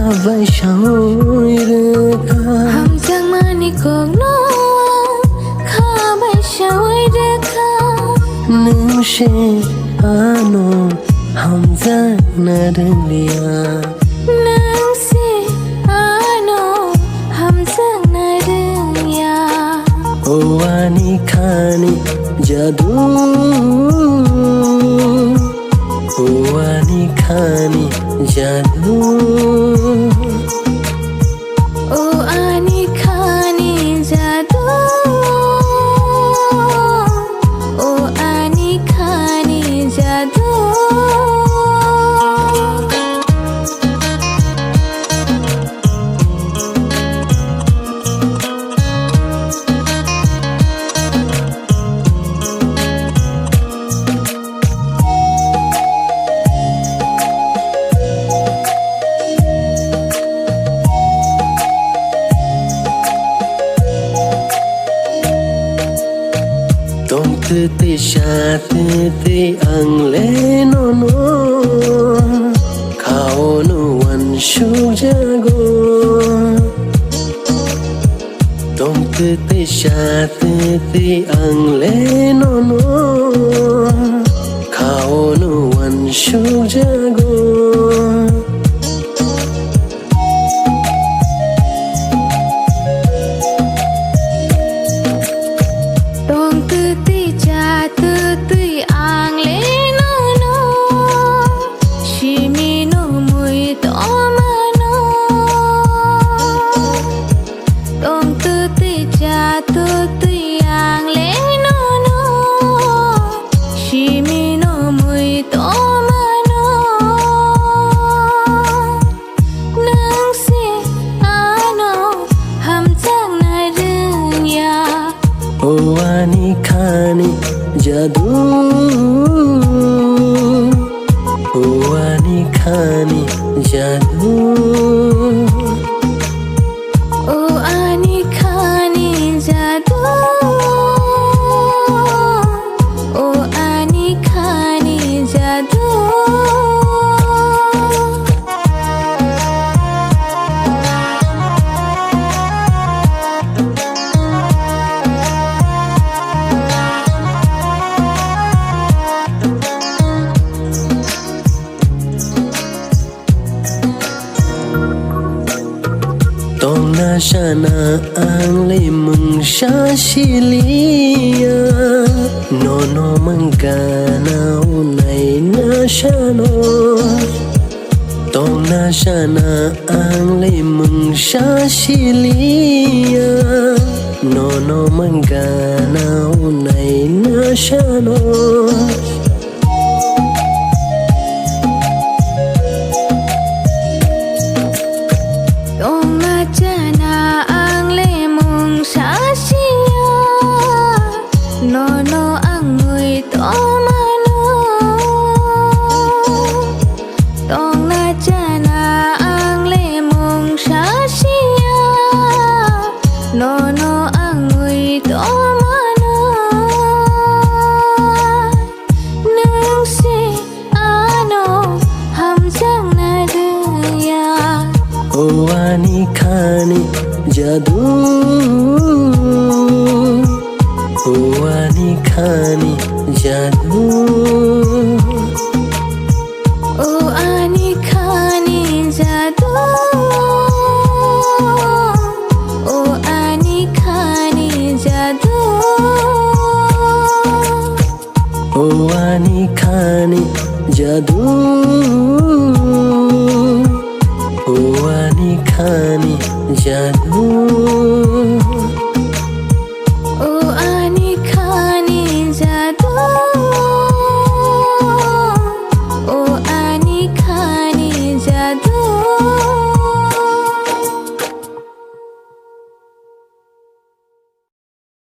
Kabai shawoi reka Hamzang mani kong noa Kabai shawoi reka Nungshe ano Hamzang nadenlia Nangsi ano Hamzang nadenlia Wani khani jadu Wani khani jadu Oh ani khani jadu Oh ani khani jadu Tong te sha te ang le no Kao no wan shu jago Tong te sha te ang le no Kao no wan shu jago Dong tu ti cha tu ti ang le no Shi mi no mui to ma no Dong tu ti cha tu ti ang le no Shi mi no mui to ma no Nang si ano ham chang na rừng ya Wani khani jadu Wani khani jadu Oh ani khani jadu Oh ani khani jadu Tong na shana ang le mung sha shilia No mangana unai na shano Tong na shana ang le mung sha shilia No mangana unai na shano Dong ma chana ang le mong sa siya No ang người to ma no Dong ma chana ang le mong sa siya No ang người to ma no Nang si ano ham chang na rừng ya Wani khani jadu Wani khani jadu Oh ani khani jadu Oh ani khani jadu Wani khani jadu Wani khani jadu